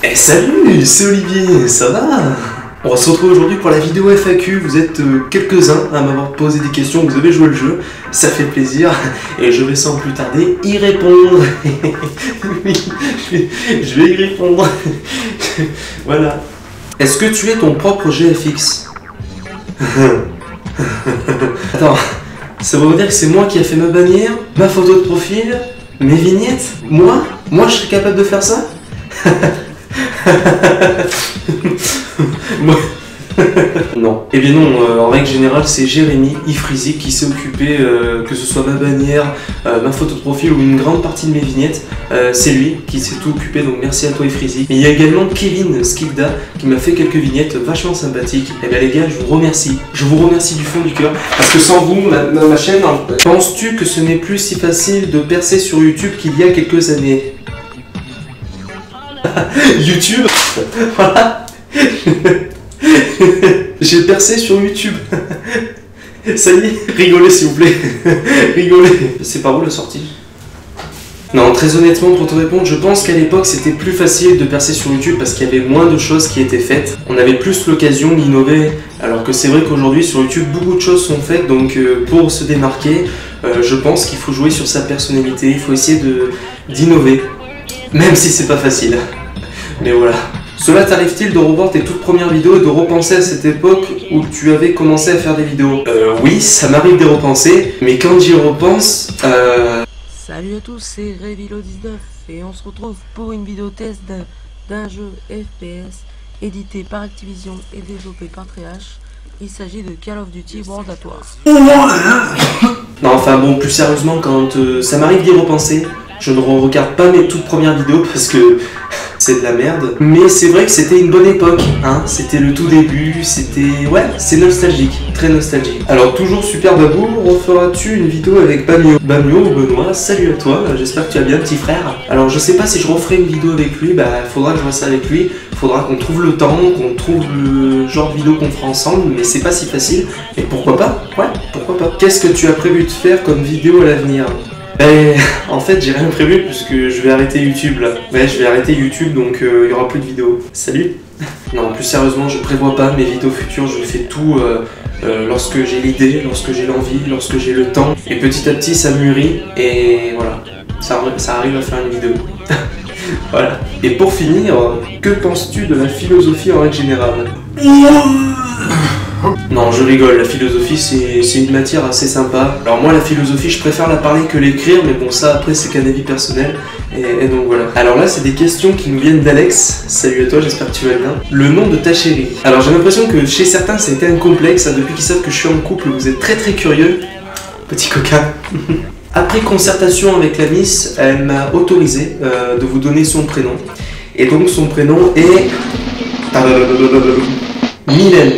Eh salut, c'est Olivier, ça va? On va se retrouver aujourd'hui pour la vidéo FAQ. Vous êtes quelques-uns à m'avoir posé des questions, vous avez joué le jeu, ça fait plaisir et je vais sans plus tarder y répondre. Oui, je vais y répondre. Voilà. Est-ce que tu es ton propre GFX? Attends, ça veut dire que c'est moi qui ai fait ma bannière, ma photo de profil, mes vignettes? Moi je serais capable de faire ça? Non. Eh bien non, en règle générale, c'est Jérémy Ifrizik qui s'est occupé, que ce soit ma bannière, ma photo de profil ou une grande partie de mes vignettes, c'est lui qui s'est tout occupé, donc merci à toi Ifrizik. Et il y a également Kevin Skilda qui m'a fait quelques vignettes vachement sympathiques. Eh bien les gars, je vous remercie du fond du cœur, parce que sans vous, ma chaîne, penses-tu que ce n'est plus si facile de percer sur YouTube qu'il y a quelques années? YouTube, voilà. J'ai percé sur YouTube. Ça y est, rigolez s'il vous plaît. Rigolez. C'est par où la sortie? Non, très honnêtement, pour te répondre, je pense qu'à l'époque c'était plus facile de percer sur YouTube parce qu'il y avait moins de choses qui étaient faites. On avait plus l'occasion d'innover, alors que c'est vrai qu'aujourd'hui sur YouTube beaucoup de choses sont faites, donc pour se démarquer, je pense qu'il faut jouer sur sa personnalité, il faut essayer d'innover, même si c'est pas facile. Mais voilà. Cela t'arrive-t-il de revoir tes toutes premières vidéos et de repenser à cette époque où tu avais commencé à faire des vidéos? Oui, ça m'arrive de repenser, mais quand j'y repense, Salut à tous, c'est Revilo19 et on se retrouve pour une vidéo test d'un jeu FPS édité par Activision et développé par Treehash. Il s'agit de Call of Duty World at War. Non, enfin bon, plus sérieusement, quand ça m'arrive d'y repenser, je ne regarde pas mes toutes premières vidéos parce que c'est de la merde. Mais c'est vrai que c'était une bonne époque, hein. C'était le tout début, c'était... Ouais, c'est nostalgique, très nostalgique. Alors toujours super Babou, referas-tu une vidéo avec Bamio? Bamio ou Benoît, salut à toi, j'espère que tu vas bien petit frère. Alors je sais pas si je referai une vidéo avec lui, bah faudra que je fasse ça avec lui. Faudra qu'on trouve le temps, qu'on trouve le genre de vidéo qu'on fera ensemble, mais c'est pas si facile. Et pourquoi pas? Ouais, pourquoi pas. Qu'est-ce que tu as prévu de faire comme vidéo à l'avenir? En fait j'ai rien prévu puisque je vais arrêter YouTube là. Ouais, je vais arrêter YouTube donc il y aura plus de vidéos. Salut. Non, plus sérieusement je prévois pas mes vidéos futures, je fais tout lorsque j'ai l'idée, lorsque j'ai l'envie, lorsque j'ai le temps. Et petit à petit ça mûrit et voilà, ça arrive à faire une vidéo. Voilà. Et pour finir, que penses-tu de la philosophie en règle générale? Non, je rigole, la philosophie c'est une matière assez sympa. Alors moi la philosophie je préfère la parler que l'écrire, mais bon ça après c'est qu'un avis personnel, et donc voilà. Alors là c'est des questions qui nous viennent d'Alex, salut à toi, j'espère que tu vas bien. Le nom de ta chérie. Alors j'ai l'impression que chez certains ça a été un complexe, hein, depuis qu'ils savent que je suis en couple, vous êtes très curieux, petit coquin. Après concertation avec la Miss, elle m'a autorisé de vous donner son prénom. Et donc son prénom est... Mylène.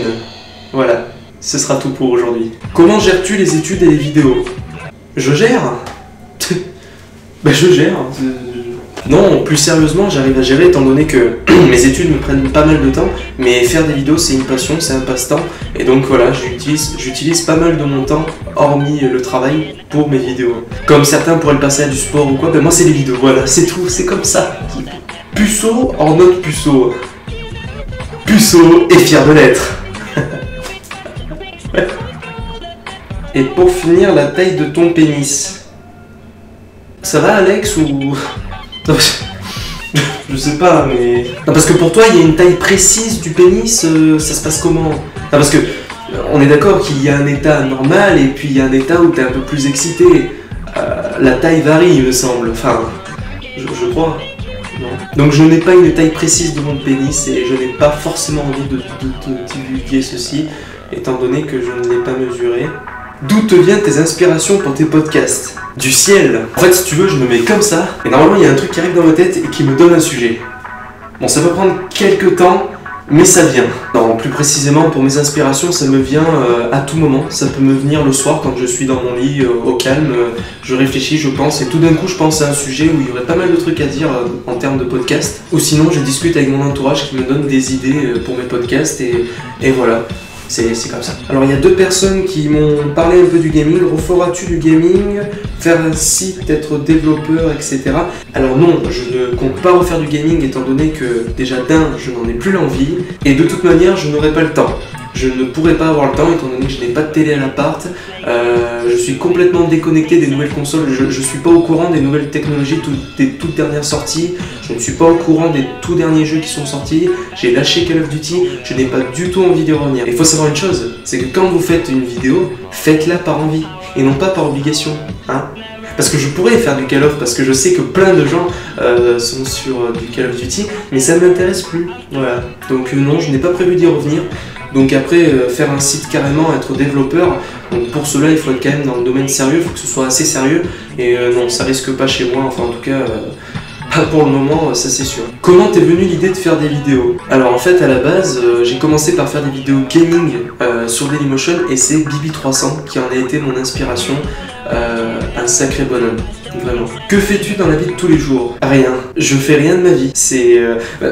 Voilà, ce sera tout pour aujourd'hui. Comment gères-tu les études et les vidéos? Je gère. Bah je gère. Non, plus sérieusement, j'arrive à gérer étant donné que mes études me prennent pas mal de temps, mais faire des vidéos c'est une passion, c'est un passe-temps, et donc voilà, j'utilise pas mal de mon temps, hormis le travail, pour mes vidéos. Comme certains pourraient le passer à du sport ou quoi, ben moi c'est les vidéos, voilà, c'est tout, c'est comme ça. Puceau en mode puceau. Puceau et fier de l'être. Ouais. Et pour finir, la taille de ton pénis. Ça va Alex ou... Je sais pas, mais... Non, parce que pour toi, il y a une taille précise du pénis, ça se passe comment? Non, parce que, on est d'accord qu'il y a un état normal, et puis il y a un état où t'es un peu plus excité. La taille varie, il me semble. Enfin, je crois. Non. Donc je n'ai pas une taille précise de mon pénis, et je n'ai pas forcément envie de divulguer ceci, étant donné que je ne l'ai pas mesuré. D'où te viennent tes inspirations pour tes podcasts? Du ciel. En fait, si tu veux, je me mets comme ça, et normalement, il y a un truc qui arrive dans ma tête et qui me donne un sujet. Bon, ça peut prendre quelques temps, mais ça vient. Non, plus précisément, pour mes inspirations, ça me vient à tout moment. Ça peut me venir le soir, quand je suis dans mon lit, au calme, je réfléchis, je pense, et tout d'un coup, je pense à un sujet où il y aurait pas mal de trucs à dire en termes de podcast. Ou sinon, je discute avec mon entourage qui me donne des idées pour mes podcasts, et voilà. c'est comme ça. Alors il y a deux personnes qui m'ont parlé un peu du gaming. Referas-tu du gaming? Faire un site, être développeur, etc. Alors non, je ne compte pas refaire du gaming étant donné que déjà d'un, je n'en ai plus l'envie, et de toute manière, je n'aurai pas le temps. Je ne pourrais pas avoir le temps étant donné que je n'ai pas de télé à l'appart. Je suis complètement déconnecté des nouvelles consoles. Je ne suis pas au courant des nouvelles technologies, des toutes dernières sorties. Je ne suis pas au courant des tout derniers jeux qui sont sortis. J'ai lâché Call of Duty. Je n'ai pas du tout envie d'y revenir. Il faut savoir une chose, c'est que quand vous faites une vidéo, faites-la par envie et non pas par obligation. Hein, parce que je pourrais faire du Call of, parce que je sais que plein de gens sont sur du Call of Duty, mais ça ne m'intéresse plus. Voilà. Donc non, je n'ai pas prévu d'y revenir. Donc après, faire un site carrément, être développeur, donc pour cela il faut être quand même dans le domaine sérieux, il faut que ce soit assez sérieux, et non, ça risque pas chez moi, enfin en tout cas, pas pour le moment, ça c'est sûr. Comment t'es venue l'idée de faire des vidéos? Alors en fait, à la base, j'ai commencé par faire des vidéos gaming sur Dailymotion, et c'est Bibi300 qui en a été mon inspiration, un sacré bonhomme. Vraiment. Que fais-tu dans la vie de tous les jours? Rien. Je fais rien de ma vie. C'est...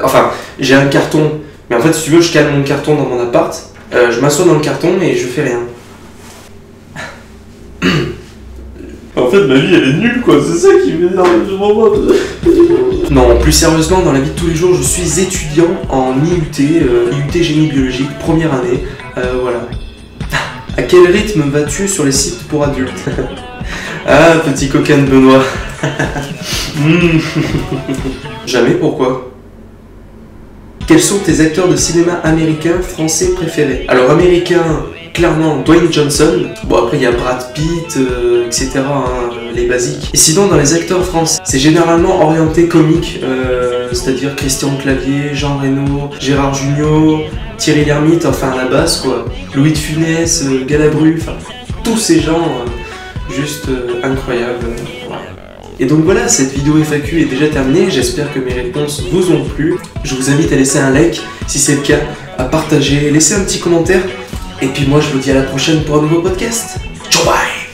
enfin, j'ai un carton, mais en fait, si tu veux, je cale mon carton dans mon appart, je m'assois dans le carton et je fais rien. En fait, ma vie, elle est nulle, quoi. C'est ça qui m'énerve vraiment. Non, plus sérieusement, dans la vie de tous les jours, je suis étudiant en IUT, IUT Génie Biologique, première année. Voilà. À quel rythme vas-tu sur les sites pour adultes? Ah, petit coquin de Benoît. Jamais, pourquoi? Quels sont tes acteurs de cinéma américains, français préférés? Alors américain, clairement Dwayne Johnson. Bon après il y a Brad Pitt, etc. Hein, les basiques. Et sinon dans les acteurs français, c'est généralement orienté comique, c'est-à-dire Christian Clavier, Jean Reno, Gérard Jugnot, Thierry Lhermitte, enfin à la base quoi. Louis de Funès, Galabru, enfin tous ces gens juste incroyables. Voilà. Et donc voilà, cette vidéo FAQ est déjà terminée, j'espère que mes réponses vous ont plu. Je vous invite à laisser un like si c'est le cas, à partager, laisser un petit commentaire. Et puis moi je vous dis à la prochaine pour un nouveau podcast. Ciao bye.